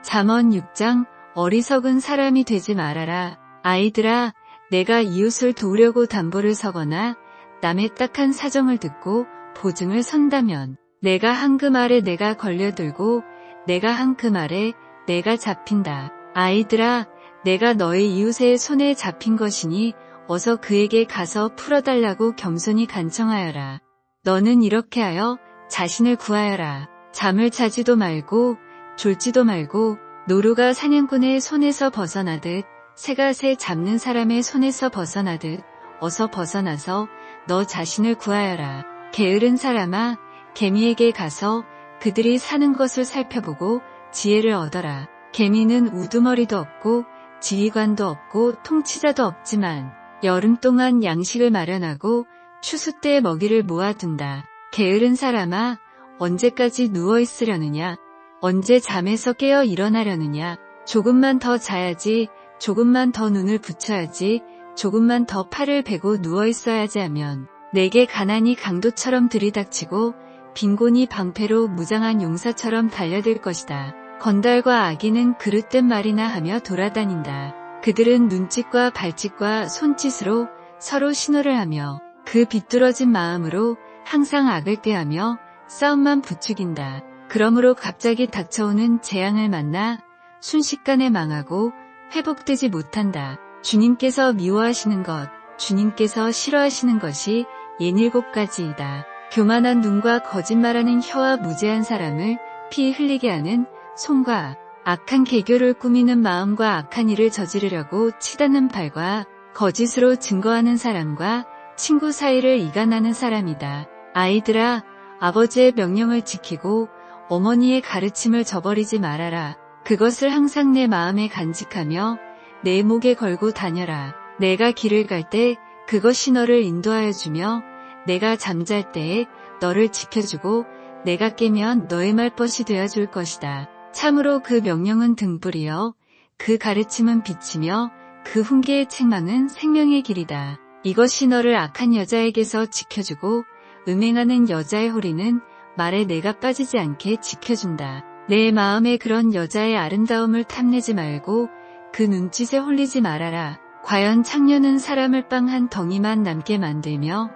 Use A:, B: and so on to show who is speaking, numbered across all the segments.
A: 잠언 6장 어리석은 사람이 되지 말아라. 아이들아, 내가 이웃을 도우려고 담보를 서거나 남의 딱한 사정을 듣고 보증을 선다면 내가 한 그 말에 내가 걸려들고 내가 한 그 말에 내가 잡힌다. 아이들아, 내가 너의 이웃의 손에 잡힌 것이니 어서 그에게 가서 풀어달라고 겸손히 간청하여라. 너는 이렇게 하여 자신을 구하여라. 잠을 자지도 말고 졸지도 말고 노루가 사냥꾼의 손에서 벗어나듯 새가 새 잡는 사람의 손에서 벗어나듯 어서 벗어나서 너 자신을 구하여라. 게으른 사람아, 개미에게 가서 그들이 사는 것을 살펴보고 지혜를 얻어라. 개미는 우두머리도 없고 지휘관도 없고 통치자도 없지만 여름 동안 양식을 마련하고 추수 때에 먹이를 모아둔다. 게으른 사람아, 언제까지 누워있으려느냐? 언제 잠에서 깨어 일어나려느냐? 조금만 더 자야지, 조금만 더 눈을 붙여야지, 조금만 더 팔을 베고 누워있어야지 하면 내게 가난이 강도처럼 들이닥치고 빈곤이 방패로 무장한 용사처럼 달려들 것이다. 건달과 아기는 그릇된 말이나 하며 돌아다닌다. 그들은 눈짓과 발짓과 손짓으로 서로 신호를 하며 그 비뚤어진 마음으로 항상 악을 꾀하며 싸움만 부추긴다. 그러므로 갑자기 닥쳐오는 재앙을 만나 순식간에 망하고 회복되지 못한다. 주님께서 미워하시는 것, 주님께서 싫어하시는 것이 67가지이다. 교만한 눈과 거짓말하는 혀와 무죄한 사람을 피 흘리게 하는 손과 악한 계교를 꾸미는 마음과 악한 일을 저지르려고 치닫는 팔과 거짓으로 증거하는 사람과 친구 사이를 이간하는 사람이다. 아이들아, 아버지의 명령을 지키고 어머니의 가르침을 저버리지 말아라. 그것을 항상 내 마음에 간직하며 내 목에 걸고 다녀라. 내가 길을 갈 때 그것이 너를 인도하여 주며 내가 잠잘 때에 너를 지켜주고 내가 깨면 너의 말벗이 되어줄 것이다. 참으로 그 명령은 등불이요 그 가르침은 빛이며 그 훈계의 책망은 생명의 길이다. 이것이 너를 악한 여자에게서 지켜주고 음행하는 여자의 호리는 말에 내가 빠지지 않게 지켜준다. 내 마음에 그런 여자의 아름다움을 탐내지 말고 그 눈짓에 홀리지 말아라. 과연 창녀는 사람을 빵 한 덩이만 남게 만들며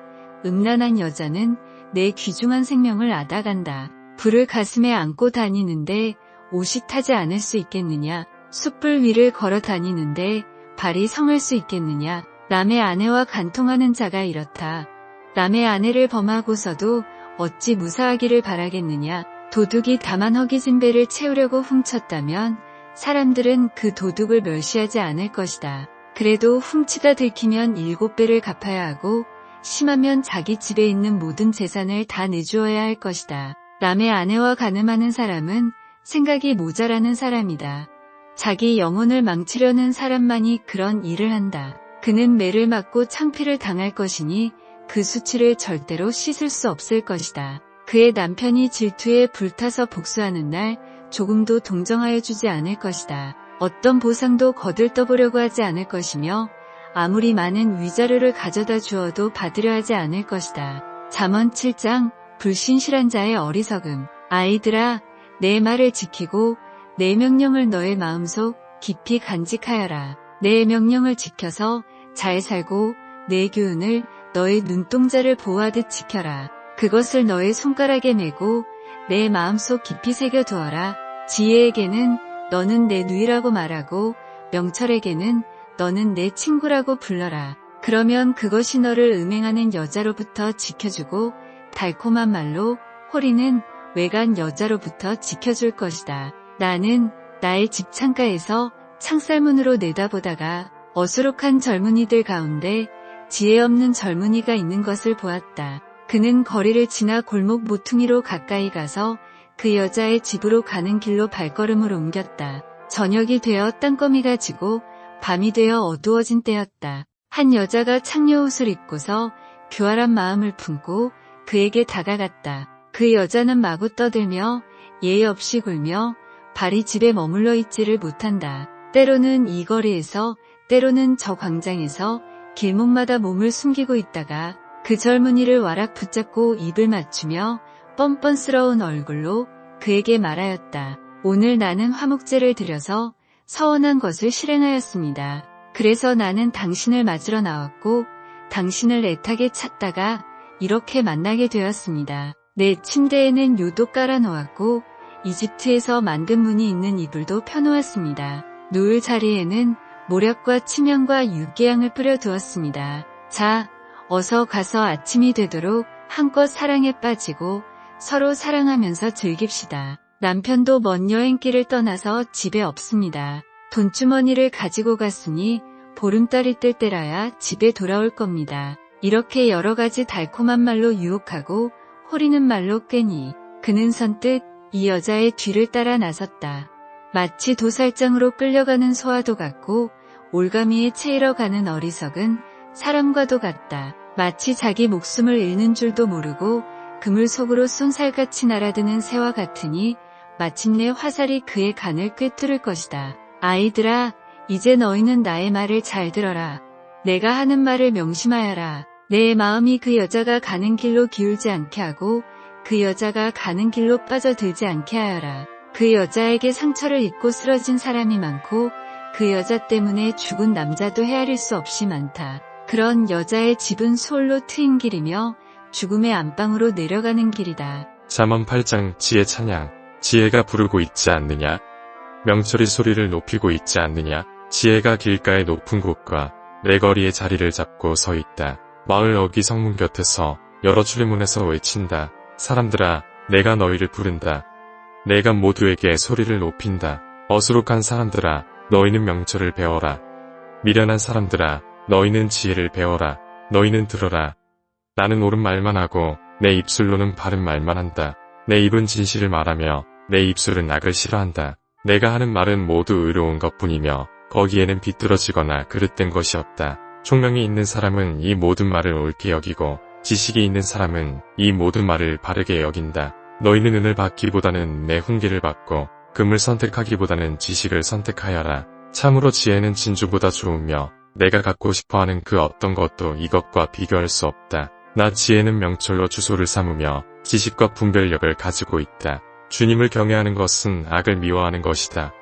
A: 음란한 여자는 내 귀중한 생명을 앗아간다. 불을 가슴에 안고 다니는데 옷이 타지 않을 수 있겠느냐? 숯불 위를 걸어 다니는데 발이 성을 수 있겠느냐? 남의 아내와 간통하는 자가 이렇다. 남의 아내를 범하고서도 어찌 무사하기를 바라겠느냐? 도둑이 다만 허기진 배를 채우려고 훔쳤다면 사람들은 그 도둑을 멸시하지 않을 것이다. 그래도 훔치다 들키면 7배를 갚아야 하고 심하면 자기 집에 있는 모든 재산을 다 내주어야 할 것이다. 남의 아내와 간음하는 사람은 생각이 모자라는 사람이다. 자기 영혼을 망치려는 사람만이 그런 일을 한다. 그는 매를 맞고 창피를 당할 것이니 그 수치를 절대로 씻을 수 없을 것이다. 그의 남편이 질투에 불타서 복수하는 날 조금도 동정하여 주지 않을 것이다. 어떤 보상도 거들떠보려고 하지 않을 것이며 아무리 많은 위자료를 가져다 주어도 받으려 하지 않을 것이다. 잠언 7장 불신실한 자의 어리석음. 아이들아, 내 말을 지키고 내 명령을 너의 마음속 깊이 간직하여라. 내 명령을 지켜서 잘 살고 내 교훈을 너의 눈동자를 보호하듯 지켜라. 그것을 너의 손가락에 메고 내 마음속 깊이 새겨두어라. 지혜에게는 너는 내 누이라고 말하고 명철에게는 너는 내 친구라고 불러라. 그러면 그것이 너를 음행하는 여자로부터 지켜주고 달콤한 말로 호리는 외간 여자로부터 지켜줄 것이다. 나는 나의 집 창가에서 창살문으로 내다보다가 어수룩한 젊은이들 가운데 지혜 없는 젊은이가 있는 것을 보았다. 그는 거리를 지나 골목 모퉁이로 가까이 가서 그 여자의 집으로 가는 길로 발걸음을 옮겼다. 저녁이 되어 땅거미가 지고 밤이 되어 어두워진 때였다. 한 여자가 창녀 옷을 입고서 교활한 마음을 품고 그에게 다가갔다. 그 여자는 마구 떠들며 예의 없이 굴며 발이 집에 머물러 있지를 못한다. 때로는 이 거리에서 때로는 저 광장에서 길목마다 몸을 숨기고 있다가 그 젊은이를 와락 붙잡고 입을 맞추며 뻔뻔스러운 얼굴로 그에게 말하였다. 오늘 나는 화목제를 드려서 서원한 것을 실행하였습니다. 그래서 나는 당신을 맞으러 나왔고 당신을 애타게 찾다가 이렇게 만나게 되었습니다. 내 침대에는 요도 깔아놓았고 이집트에서 만든 무늬 있는 이불도 펴놓았습니다. 누울 자리에는 모략과 치명과 육개양을 뿌려 두었습니다. 자, 어서 가서 아침이 되도록 한껏 사랑에 빠지고 서로 사랑하면서 즐깁시다. 남편도 먼 여행길을 떠나서 집에 없습니다. 돈주머니를 가지고 갔으니 보름달이 뜰 때라야 집에 돌아올 겁니다. 이렇게 여러 가지 달콤한 말로 유혹하고 호리는 말로 꿰니 그는 선뜻 이 여자의 뒤를 따라 나섰다. 마치 도살장으로 끌려가는 소와도 같고 올가미에 채이러 가는 어리석은 사람과도 같다. 마치 자기 목숨을 잃는 줄도 모르고 그물 속으로 쏜살같이 날아드는 새와 같으니 마침내 화살이 그의 간을 꿰뚫을 것이다. 아이들아, 이제 너희는 나의 말을 잘 들어라. 내가 하는 말을 명심하여라. 내 마음이 그 여자가 가는 길로 기울지 않게 하고 그 여자가 가는 길로 빠져들지 않게 하여라. 그 여자에게 상처를 입고 쓰러진 사람이 많고 그 여자 때문에 죽은 남자도 헤아릴 수 없이 많다. 그런 여자의 집은 소홀로 트인 길이며 죽음의 안방으로 내려가는 길이다.
B: 잠언 8장 지혜 찬양. 지혜가 부르고 있지 않느냐? 명철이 소리를 높이고 있지 않느냐? 지혜가 길가의 높은 곳과 내거리의 자리를 잡고 서 있다. 마을 어귀 성문 곁에서 여러 출입문에서 외친다. 사람들아, 내가 너희를 부른다. 내가 모두에게 소리를 높인다. 어수룩한 사람들아, 너희는 명철을 배워라. 미련한 사람들아, 너희는 지혜를 배워라. 너희는 들어라. 나는 옳은 말만 하고 내 입술로는 바른 말만 한다. 내 입은 진실을 말하며 내 입술은 악을 싫어한다. 내가 하는 말은 모두 의로운 것뿐이며 거기에는 비뚤어지거나 그릇된 것이 없다. 총명이 있는 사람은 이 모든 말을 옳게 여기고 지식이 있는 사람은 이 모든 말을 바르게 여긴다. 너희는 은을 받기보다는 내 훈계를 받고 금을 선택하기보다는 지식을 선택하여라. 참으로 지혜는 진주보다 좋으며 내가 갖고 싶어하는 그 어떤 것도 이것과 비교할 수 없다. 나 지혜는 명철로 주소를 삼으며 지식과 분별력을 가지고 있다. 주님을 경외하는 것은 악을 미워하는 것이다.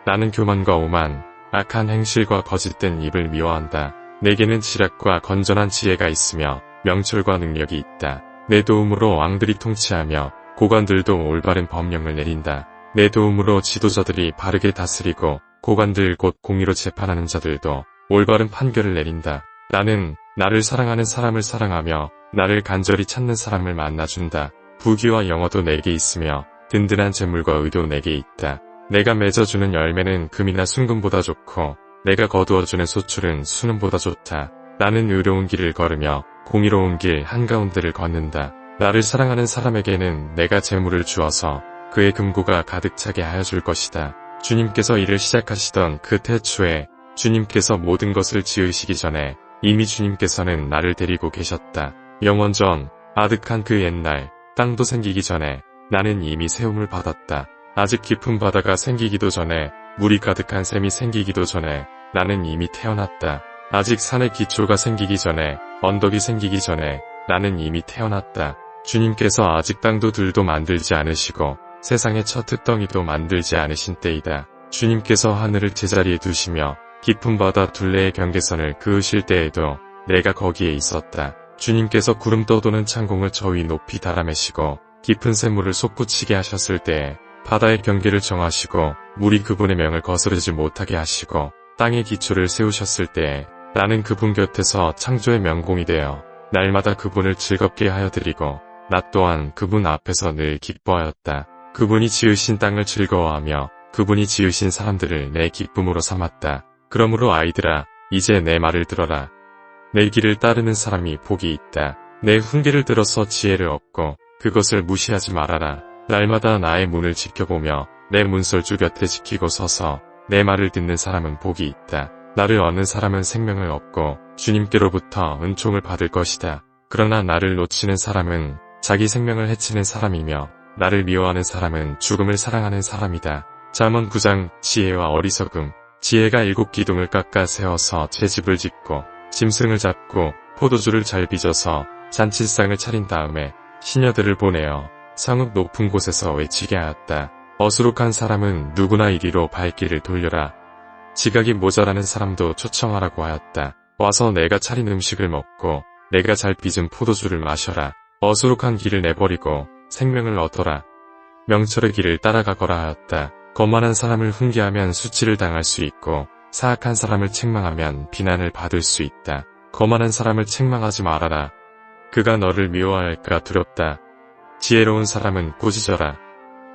B: 나는 교만과 오만, 악한 행실과 거짓된 입을 미워한다. 내게는 지략과 건전한 지혜가 있으며 명철과 능력이 있다. 내 도움으로 왕들이 통치하며 고관들도 올바른 법령을 내린다. 내 도움으로 지도자들이 바르게 다스리고 고관들 곧 공의로 재판하는 자들도 올바른 판결을 내린다. 나는 나를 사랑하는 사람을 사랑하며 나를 간절히 찾는 사람을 만나준다. 부귀와 영어도 내게 있으며 든든한 재물과 의도 내게 있다. 내가 맺어주는 열매는 금이나 순금보다 좋고 내가 거두어주는 소출은 수능보다 좋다. 나는 의로운 길을 걸으며 공의로운 길 한가운데를 걷는다. 나를 사랑하는 사람에게는 내가 재물을 주어서 그의 금고가 가득 차게 하여 줄 것이다. 주님께서 일을 시작하시던 그 태초에 주님께서 모든 것을 지으시기 전에 이미 주님께서는 나를 데리고 계셨다. 영원전 아득한 그 옛날 땅도 생기기 전에 나는 이미 세움을 받았다. 아직 깊은 바다가 생기기도 전에 물이 가득한 샘이 생기기도 전에 나는 이미 태어났다. 아직 산의 기초가 생기기 전에 언덕이 생기기 전에 나는 이미 태어났다. 주님께서 아직 땅도 들도 만들지 않으시고 세상의 첫 흙덩이도 만들지 않으신 때이다. 주님께서 하늘을 제자리에 두시며 깊은 바다 둘레의 경계선을 그으실 때에도 내가 거기에 있었다. 주님께서 구름 떠도는 창공을 저 위 높이 달아매시고 깊은 샘물을 솟구치게 하셨을 때에 바다의 경계를 정하시고 물이 그분의 명을 거스르지 못하게 하시고 땅의 기초를 세우셨을 때에 나는 그분 곁에서 창조의 명공이 되어 날마다 그분을 즐겁게 하여 드리고 나 또한 그분 앞에서 늘 기뻐하였다. 그분이 지으신 땅을 즐거워하며 그분이 지으신 사람들을 내 기쁨으로 삼았다. 그러므로 아이들아, 이제 내 말을 들어라. 내 길을 따르는 사람이 복이 있다. 내 훈계를 들어서 지혜를 얻고 그것을 무시하지 말아라. 날마다 나의 문을 지켜보며 내 문설주 곁에 지키고 서서 내 말을 듣는 사람은 복이 있다. 나를 얻는 사람은 생명을 얻고 주님께로부터 은총을 받을 것이다. 그러나 나를 놓치는 사람은 자기 생명을 해치는 사람이며 나를 미워하는 사람은 죽음을 사랑하는 사람이다. 잠언 9장 지혜와 어리석음. 지혜가 7 기둥을 깎아 세워서 채집을 짓고 짐승을 잡고 포도주를 잘 빚어서 잔치상을 차린 다음에 시녀들을 보내어 성읍 높은 곳에서 외치게 하였다. 어수룩한 사람은 누구나 이리로 발길을 돌려라. 지각이 모자라는 사람도 초청하라고 하였다. 와서 내가 차린 음식을 먹고 내가 잘 빚은 포도주를 마셔라. 어수룩한 길을 내버리고 생명을 얻어라. 명철의 길을 따라가거라 하였다. 거만한 사람을 훈계하면 수치를 당할 수 있고 사악한 사람을 책망하면 비난을 받을 수 있다. 거만한 사람을 책망하지 말아라. 그가 너를 미워할까 두렵다. 지혜로운 사람은 꾸짖어라.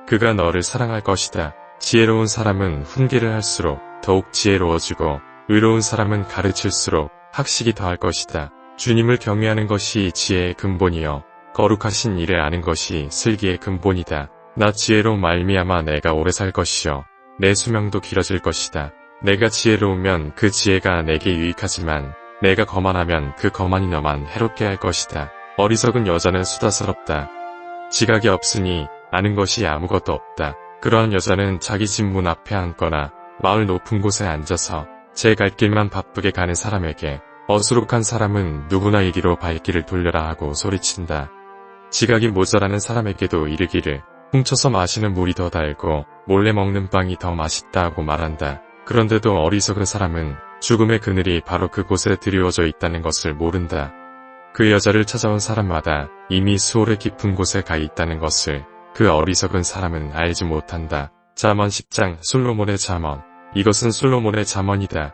B: 그가 너를 사랑할 것이다. 지혜로운 사람은 훈계를 할수록 더욱 지혜로워지고 의로운 사람은 가르칠수록 학식이 더할 것이다. 주님을 경외하는 것이 지혜의 근본이요 거룩하신 일을 아는 것이 슬기의 근본이다. 나 지혜로 말미암아 내가 오래 살 것이요 내 수명도 길어질 것이다. 내가 지혜로우면 그 지혜가 내게 유익하지만 내가 거만하면 그 거만이 너만 해롭게 할 것이다. 어리석은 여자는 수다스럽다. 지각이 없으니 아는 것이 아무것도 없다. 그러한 여자는 자기 집 문 앞에 앉거나 마을 높은 곳에 앉아서 제 갈 길만 바쁘게 가는 사람에게 어수룩한 사람은 누구나 이리로 발길을 돌려라 하고 소리친다. 지각이 모자라는 사람에게도 이르기를 훔쳐서 마시는 물이 더 달고 몰래 먹는 빵이 더 맛있다 하고 말한다. 그런데도 어리석은 사람은 죽음의 그늘이 바로 그곳에 드리워져 있다는 것을 모른다. 그 여자를 찾아온 사람마다 이미 수월의 깊은 곳에 가 있다는 것을 그 어리석은 사람은 알지 못한다. 잠언 10장 솔로몬의 잠언. 이것은 솔로몬의 잠언이다.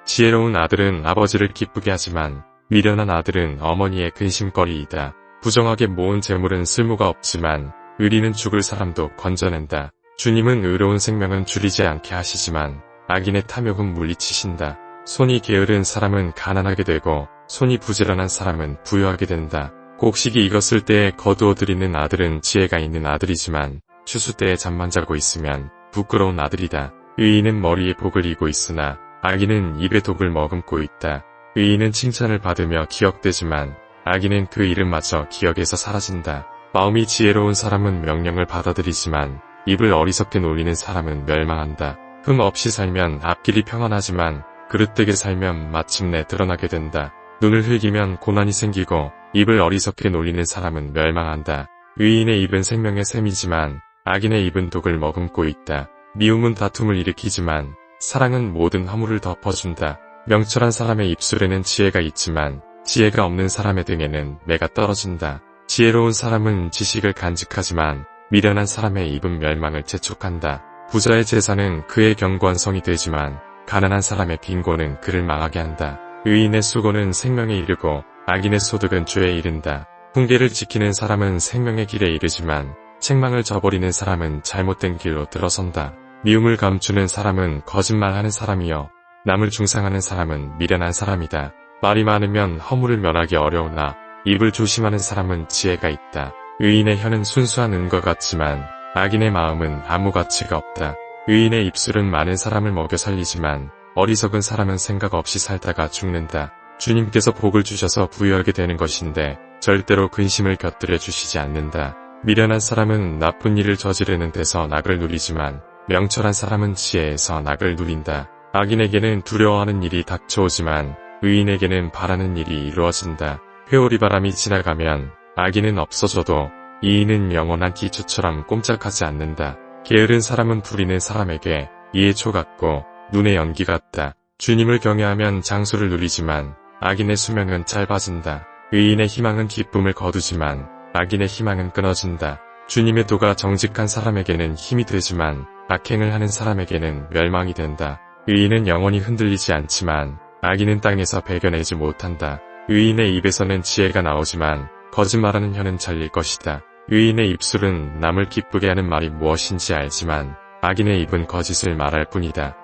B: 지혜로운 아들은 아버지를 기쁘게 하지만 미련한 아들은 어머니의 근심거리이다. 부정하게 모은 재물은 쓸모가 없지만 의리는 죽을 사람도 건져낸다. 주님은 의로운 생명은 줄이지 않게 하시지만 악인의 탐욕은 물리치신다. 손이 게으른 사람은 가난하게 되고 손이 부지런한 사람은 부유하게 된다. 곡식이 익었을 때에 거두어들이는 아들은 지혜가 있는 아들이지만 추수 때에 잠만 자고 있으면 부끄러운 아들이다. 의인은 머리에 복을 이고 있으나 악인은 입에 독을 머금고 있다. 의인은 칭찬을 받으며 기억되지만 악인은 그 이름마저 기억에서 사라진다. 마음이 지혜로운 사람은 명령을 받아들이지만 입을 어리석게 놀리는 사람은 멸망한다. 흠 없이 살면 앞길이 평안하지만 그릇되게 살면 마침내 드러나게 된다. 눈을 흘기면 고난이 생기고 입을 어리석게 놀리는 사람은 멸망한다. 의인의 입은 생명의 샘이지만 악인의 입은 독을 머금고 있다. 미움은 다툼을 일으키지만 사랑은 모든 허물을 덮어준다. 명철한 사람의 입술에는 지혜가 있지만 지혜가 없는 사람의 등에는 매가 떨어진다. 지혜로운 사람은 지식을 간직하지만 미련한 사람의 입은 멸망을 재촉한다. 부자의 재산은 그의 견고한 성이 되지만 가난한 사람의 빈곤은 그를 망하게 한다. 의인의 수고는 생명에 이르고 악인의 소득은 죄에 이른다. 훈계를 지키는 사람은 생명의 길에 이르지만 책망을 저버리는 사람은 잘못된 길로 들어선다. 미움을 감추는 사람은 거짓말하는 사람이요 남을 중상하는 사람은 미련한 사람이다. 말이 많으면 허물을 면하기 어려우나 입을 조심하는 사람은 지혜가 있다. 의인의 혀는 순수한 은과 같지만 악인의 마음은 아무 가치가 없다. 의인의 입술은 많은 사람을 먹여 살리지만 어리석은 사람은 생각 없이 살다가 죽는다. 주님께서 복을 주셔서 부유하게 되는 것인데 절대로 근심을 곁들여 주시지 않는다. 미련한 사람은 나쁜 일을 저지르는 데서 낙을 누리지만 명철한 사람은 지혜에서 낙을 누린다. 악인에게는 두려워하는 일이 닥쳐오지만 의인에게는 바라는 일이 이루어진다. 회오리 바람이 지나가면 악인은 없어져도 이인은 영원한 기초처럼 꼼짝하지 않는다. 게으른 사람은 부리는 사람에게 이해초 같고 눈의 연기 같다. 주님을 경외하면 장수를 누리지만 악인의 수명은 짧아진다. 의인의 희망은 기쁨을 거두지만 악인의 희망은 끊어진다. 주님의 도가 정직한 사람에게는 힘이 되지만 악행을 하는 사람에게는 멸망이 된다. 의인은 영원히 흔들리지 않지만 악인은 땅에서 배겨내지 못한다. 의인의 입에서는 지혜가 나오지만 거짓말하는 혀는 잘릴 것이다. 의인의 입술은 남을 기쁘게 하는 말이 무엇인지 알지만 악인의 입은 거짓을 말할 뿐이다.